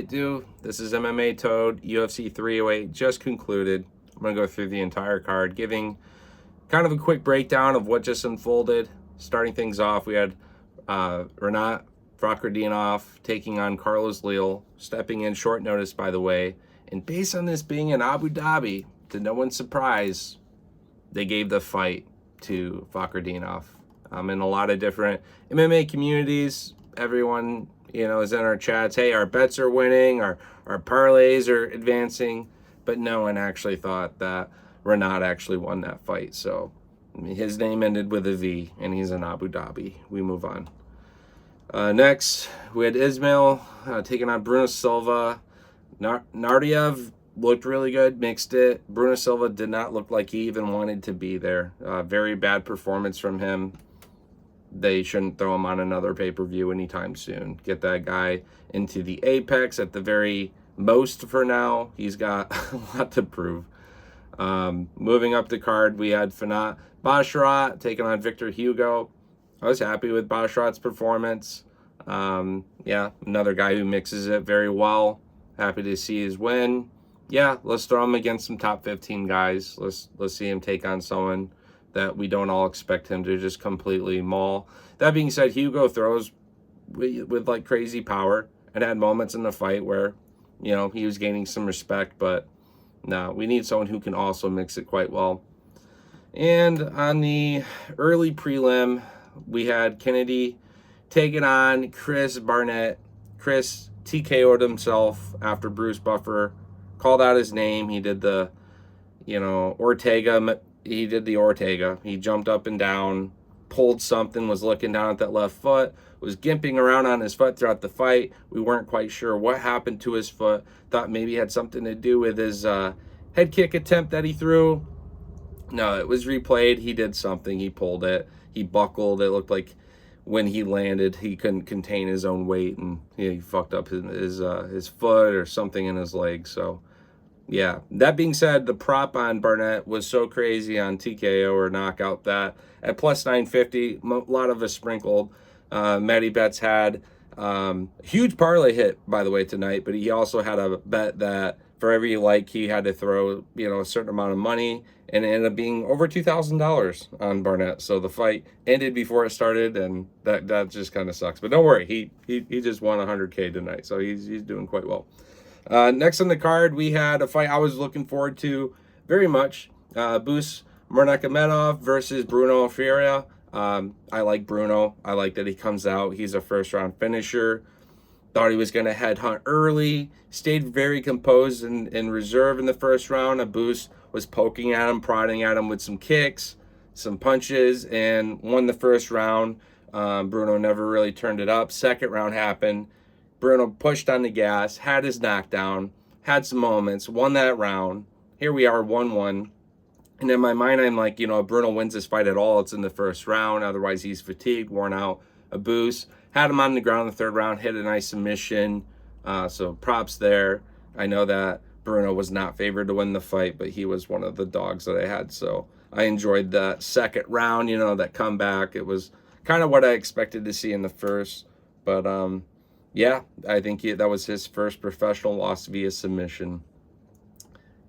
This is MMA Toad. UFC 308 just concluded. I'm going to go through the entire card, giving kind of a quick breakdown of what just unfolded. Starting things off, we had Renat Fakrdinov taking on Carlos Leal, stepping in short notice, by the way. And based on this being in Abu Dhabi, to no one's surprise, they gave the fight to Fakrdinov. In a lot of different MMA communities, everyone is in our chats. Hey, our bets are winning, our parlays are advancing, but no one actually thought that Renat actually won that fight. So his name ended with a V, and he's in Abu Dhabi. We move on. Next, we had Ismail taking on Bruno Silva. Nardiev looked really good, mixed it. Bruno Silva did not look like he even wanted to be there. Very bad performance from him. They shouldn't throw him on another pay-per-view anytime soon. Get that guy into the apex at the very most for now. He's got a lot to prove. Moving up the card, we had Fanat Basharat taking on Victor Hugo. I was happy with Basharat's performance. Yeah, another guy who mixes it very well. Happy to see his win. Yeah, let's throw him against some top 15 guys. Let's see him take on someone that we don't all expect him to just completely maul. That being said, Hugo throws with like crazy power and had moments in the fight where, he was gaining some respect, but no, we need someone who can also mix it quite well. And on the early prelim, we had Kennedy taking on Chris Barnett. Chris TKO'd himself after Bruce Buffer called out his name. He did the, Ortega. He did the Ortega. He jumped up and down, pulled something, was looking down at that left foot, was gimping around on his foot throughout the fight. We weren't quite sure what happened to his foot. Thought maybe it had something to do with his head kick attempt that he threw. No, it was replayed. He did something. He pulled it. He buckled. It looked like when he landed, he couldn't contain his own weight, and he fucked up his foot or something in his leg. So, yeah. That being said, the prop on Barnett was so crazy on TKO or knockout that at plus 950, a lot of us sprinkled. Matty Betts had huge parlay hit, by the way, tonight, but he also had a bet that for every like he had to throw, a certain amount of money, and it ended up being over $2,000 on Barnett. So the fight ended before it started, and that just kind of sucks. But don't worry, he just won 100K tonight, so he's doing quite well. Next on the card, we had a fight I was looking forward to very much. Bus Nurmagomedov versus Bruno Ferreira. I like Bruno. I like that he comes out. He's a first-round finisher. Thought he was going to headhunt early. Stayed very composed and reserve in the first round. Bus was poking at him, prodding at him with some kicks, some punches, and won the first round. Bruno never really turned it up. Second round happened. Bruno pushed on the gas, had his knockdown, had some moments, won that round. Here we are, 1-1. And in my mind, I'm like, if Bruno wins this fight at all, it's in the first round. Otherwise, he's fatigued, worn out. Bus had him on the ground in the third round, hit a nice submission. So props there. I know that Bruno was not favored to win the fight, but he was one of the dogs that I had. So I enjoyed that second round, that comeback. It was kind of what I expected to see in the first. But, yeah, I think that was his first professional loss via submission.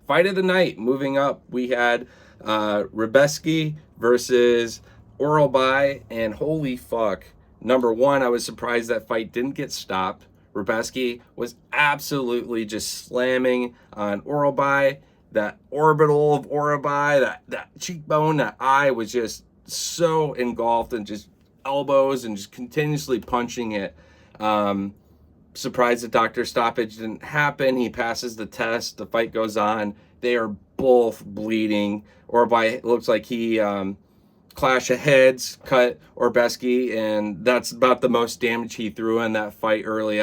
Fight of the night, moving up, we had Rebeski versus Orolbai, and holy fuck. Number one, I was surprised that fight didn't get stopped. Rebeski was absolutely just slamming on Orolbai. That orbital of Orolbai, that cheekbone, that eye was just so engulfed and just elbows and just continuously punching it. Surprised the doctor stoppage didn't happen. He passes the test. The fight goes on. They are both bleeding. Orolbai looks like he clash of heads cut Rebeski, and that's about the most damage he threw in that fight early.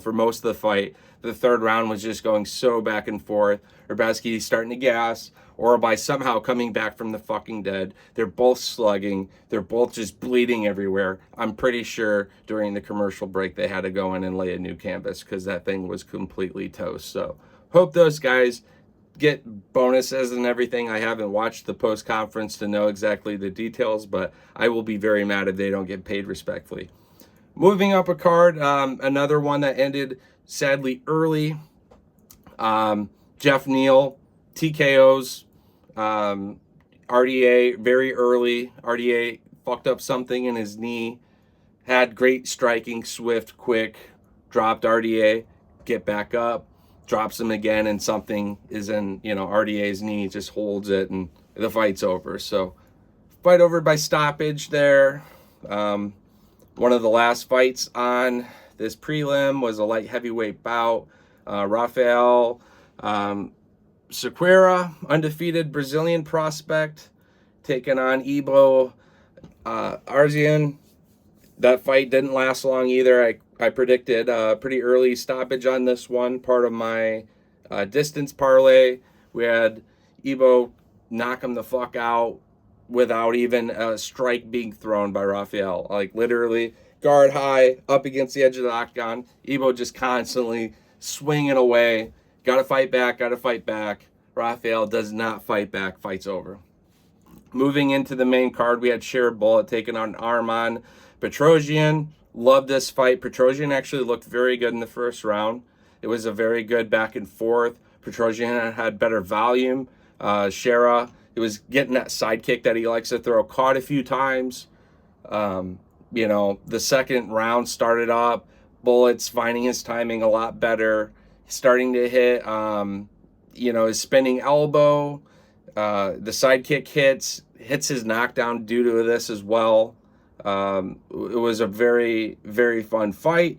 For most of the fight, the third round was just going so back and forth. Rebeski starting to gas. Orolbai somehow coming back from the fucking dead. They're both slugging. They're both just bleeding everywhere. I'm pretty sure during the commercial break they had to go in and lay a new canvas because that thing was completely toast. So hope those guys get bonuses and everything. I haven't watched the post-conference to know exactly the details, but I will be very mad if they don't get paid respectfully. Moving up a card, another one that ended sadly early. Jeff Neal, TKOs, RDA very early. RDA fucked up something in his knee, had great striking, swift, quick, dropped RDA, get back up, drops him again, and something is in, RDA's knee, just holds it, and the fight's over. So, fight over by stoppage there. One of the last fights on this prelim was a light heavyweight bout. Rafael Sequeira, undefeated Brazilian prospect, taking on Ibo Arzian. That fight didn't last long either. I predicted a pretty early stoppage on this one, part of my distance parlay. We had Ibo knock him the fuck out without even a strike being thrown by Rafael. Like literally guard high, up against the edge of the octagon. Ibo just constantly swinging away. Gotta fight back, gotta fight back. Rafael does not fight back, fight's over. Moving into the main card, we had Shared Bullet taking on Arman Petrosian. Loved this fight. Petrosian actually looked very good in the first round. It was a very good back and forth. Petrosian had better volume. Shera, he was getting that side kick that he likes to throw. Caught a few times. The second round started up. Bullet's finding his timing a lot better. Starting to hit, his spinning elbow. The side kick hits his knockdown due to this as well. It was a very, very fun fight.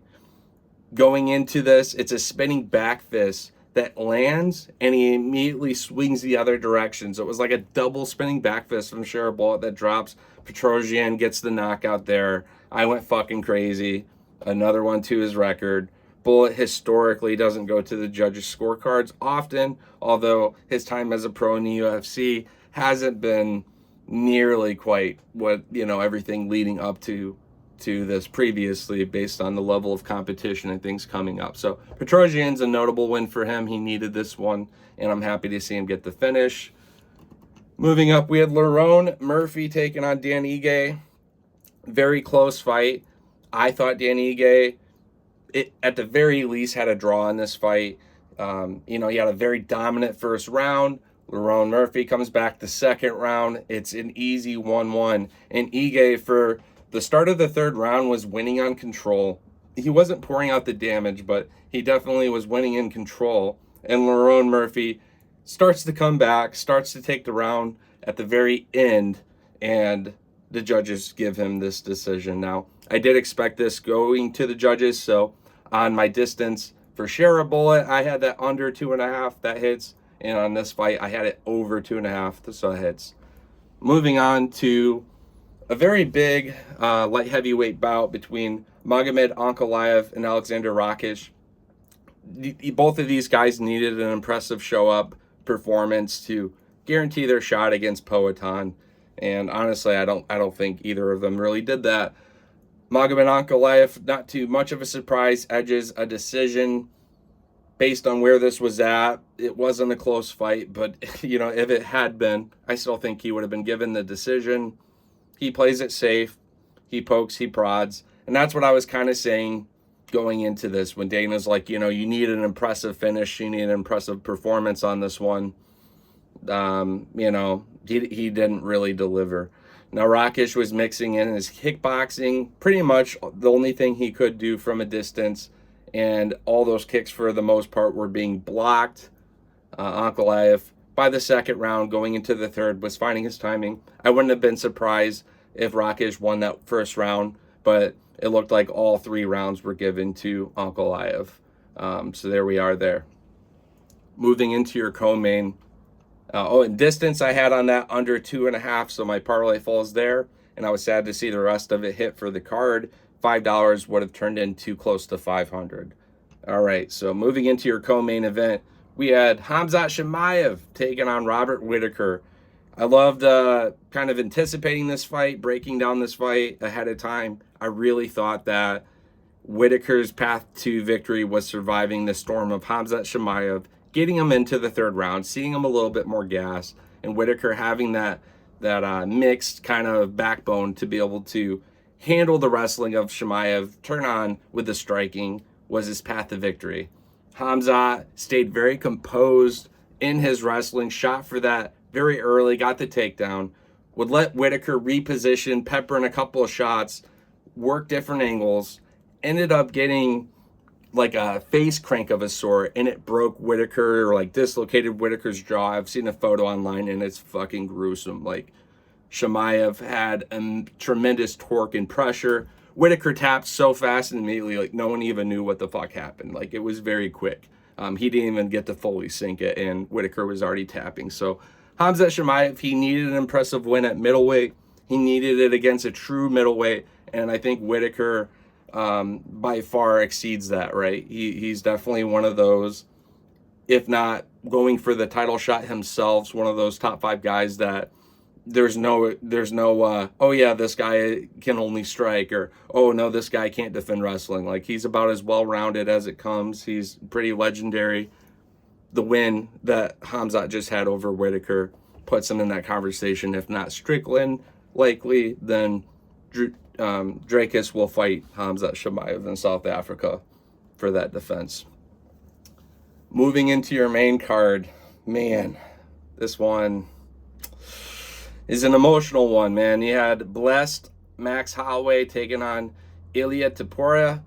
Going into this, it's a spinning back fist that lands, and he immediately swings the other direction. So it was like a double spinning back fist from Shared Bullet that drops. Petrosian gets the knockout there. I went fucking crazy. Another one to his record. Bullet historically doesn't go to the judges' scorecards often, although his time as a pro in the UFC hasn't been nearly quite what, everything leading up to this previously based on the level of competition and things coming up. So Petrosian's a notable win for him. He needed this one, and I'm happy to see him get the finish. Moving up, we had Lerone Murphy taking on Dan Ige. Very close fight. I thought Dan Ige, at the very least, had a draw in this fight. He had a very dominant first round. Lerone Murphy comes back the second round. It's an easy 1-1. And Ige, for the start of the third round, was winning on control. He wasn't pouring out the damage, but he definitely was winning in control. And Lerone Murphy starts to come back, starts to take the round at the very end, and the judges give him this decision. Now, I did expect this going to the judges, so on my distance for Shared Bullet, I had that under 2.5, that hits, and on this fight, I had it over 2.5, so it hits. Moving on to a very big light heavyweight bout between Magomed Ankalaev and Alexander Rakic. Both of these guys needed an impressive show-up performance to guarantee their shot against Poatan, and honestly, I don't think either of them really did that. Magomed Ankalaev, not too much of a surprise, edges a decision. Based on where this was at, it wasn't a close fight, but if it had been, I still think he would have been given the decision. He plays it safe, he pokes, he prods, and that's what I was kind of saying going into this when Dana's like, you need an impressive finish, you need an impressive performance on this one. He didn't really deliver. Now, Rakic was mixing in his kickboxing, pretty much the only thing he could do from a distance, and all those kicks for the most part were being blocked. Ankalaev, by the second round, going into the third, was finding his timing. I wouldn't have been surprised if Rakic won that first round, but it looked like all 3 rounds were given to Ankalaev. So there we are there. Moving into your co-main. In distance, I had on that under 2.5, so my parlay falls there, and I was sad to see the rest of it hit for the card. $5 would have turned into close to $500. All right, so moving into your co-main event, we had Khamzat Chimaev taking on Robert Whitaker. I loved kind of anticipating this fight, breaking down this fight ahead of time. I really thought that Whitaker's path to victory was surviving the storm of Khamzat Chimaev, getting him into the third round, seeing him a little bit more gas, and Whitaker having that mixed kind of backbone to be able to handle the wrestling of Chimaev, turn on with the striking was his path to victory. Khamzat stayed very composed in his wrestling, shot for that very early, got the takedown, would let Whitaker reposition, pepper in a couple of shots, work different angles, ended up getting like a face crank of a sort, and it broke Whitaker, or like dislocated Whitaker's jaw. I've seen a photo online and it's fucking gruesome. Like, Chimaev had a tremendous torque and pressure. Whitaker tapped so fast and immediately, like, no one even knew what the fuck happened. Like, it was very quick. He didn't even get to fully sink it, and Whitaker was already tapping. So Khamzat Chimaev, he needed an impressive win at middleweight. He needed it against a true middleweight, and I think Whitaker by far exceeds that, right? He's definitely one of those, if not going for the title shot himself, one of those top 5 guys that there's no oh yeah, this guy can only strike, or oh no, this guy can't defend wrestling. Like, he's about as well-rounded as it comes. He's pretty legendary. The win that Khamzat just had over Whitaker puts him in that conversation. If not Strickland likely, then Dracus will fight Khamzat Chimaev in South Africa for that defense. Moving into your main card, man, this one is an emotional one, man. You had blessed Max Holloway taking on Ilia Topuria.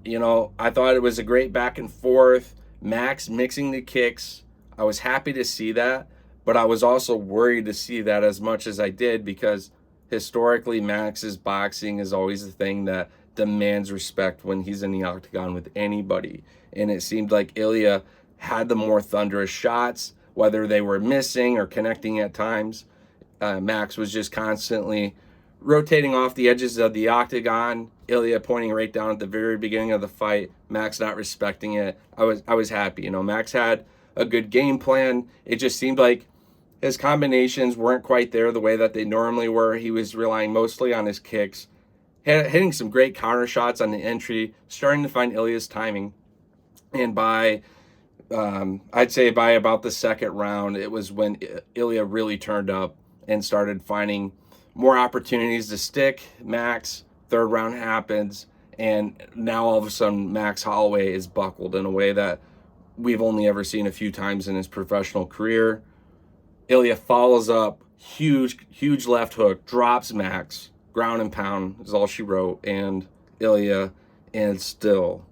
You know, I thought it was a great back and forth. Max mixing the kicks. I was happy to see that, but I was also worried to see that as much as I did, because historically Max's boxing is always the thing that demands respect when he's in the octagon with anybody. And it seemed like Ilia had the more thunderous shots, whether they were missing or connecting at times. Max was just constantly rotating off the edges of the octagon. Ilia pointing right down at the very beginning of the fight. Max not respecting it. I was happy. You know, Max had a good game plan. It just seemed like his combinations weren't quite there the way that they normally were. He was relying mostly on his kicks, hitting some great counter shots on the entry, starting to find Ilia's timing. And by I'd say by about the second round, it was when Ilia really turned up and started finding more opportunities to stick Max. Third round happens, and now all of a sudden Max Holloway is buckled in a way that we've only ever seen a few times in his professional career. Ilia follows up, huge left hook, drops Max, ground and pound is all she wrote, and Ilia, and still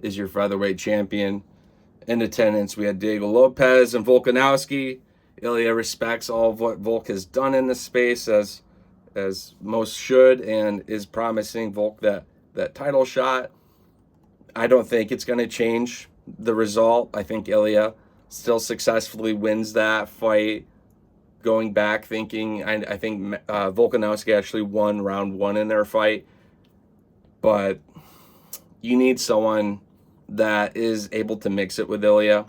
is your featherweight champion. In attendance, we had Diego Lopez and Volkanovski. Ilia respects all of what Volk has done in this space, as most should, and is promising Volk that title shot. I don't think it's going to change the result. I think Ilia still successfully wins that fight. Going back thinking, I think Volkanovski actually won round 1 in their fight, but you need someone that is able to mix it with Ilia.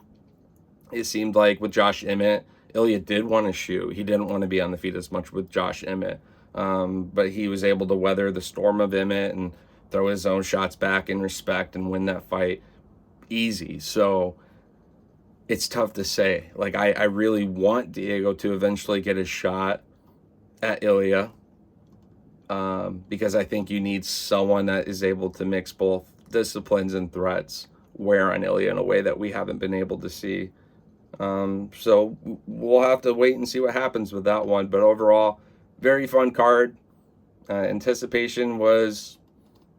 It seemed like with Josh Emmett, Ilia did want to shoot. He didn't want to be on the feet as much with Josh Emmett, but he was able to weather the storm of Emmett and throw his own shots back in respect and win that fight easy. So it's tough to say. Like, I really want Diego to eventually get a shot at Ilia, because I think you need someone that is able to mix both disciplines and threats, wear on Ilia in a way that we haven't been able to see. So we'll have to wait and see what happens with that one. But overall, very fun card. Anticipation was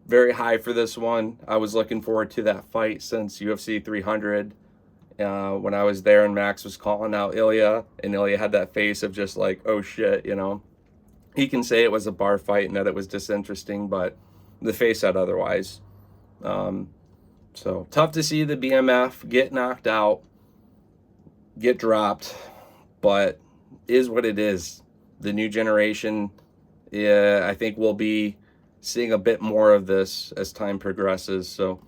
very high for this one. I was looking forward to that fight since UFC 300. When I was there and Max was calling out Ilia, and Ilia had that face of just like, oh shit, you know. He can say it was a bar fight and that it was disinteresting, but the face said otherwise. So tough to see the BMF get knocked out, get dropped, but is what it is. The new generation, yeah, I think we'll be seeing a bit more of this as time progresses. So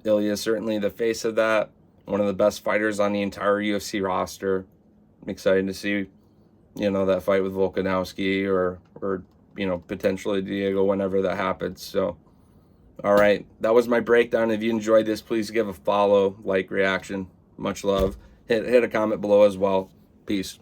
Ilia is certainly the face of that. One of the best fighters on the entire UFC roster. I'm excited to see, you know, that fight with Volkanovski or you know, potentially Diego whenever that happens. So, all right, that was my breakdown. If you enjoyed this, please give a follow, like, reaction. Much love. Hit a comment below as well. Peace.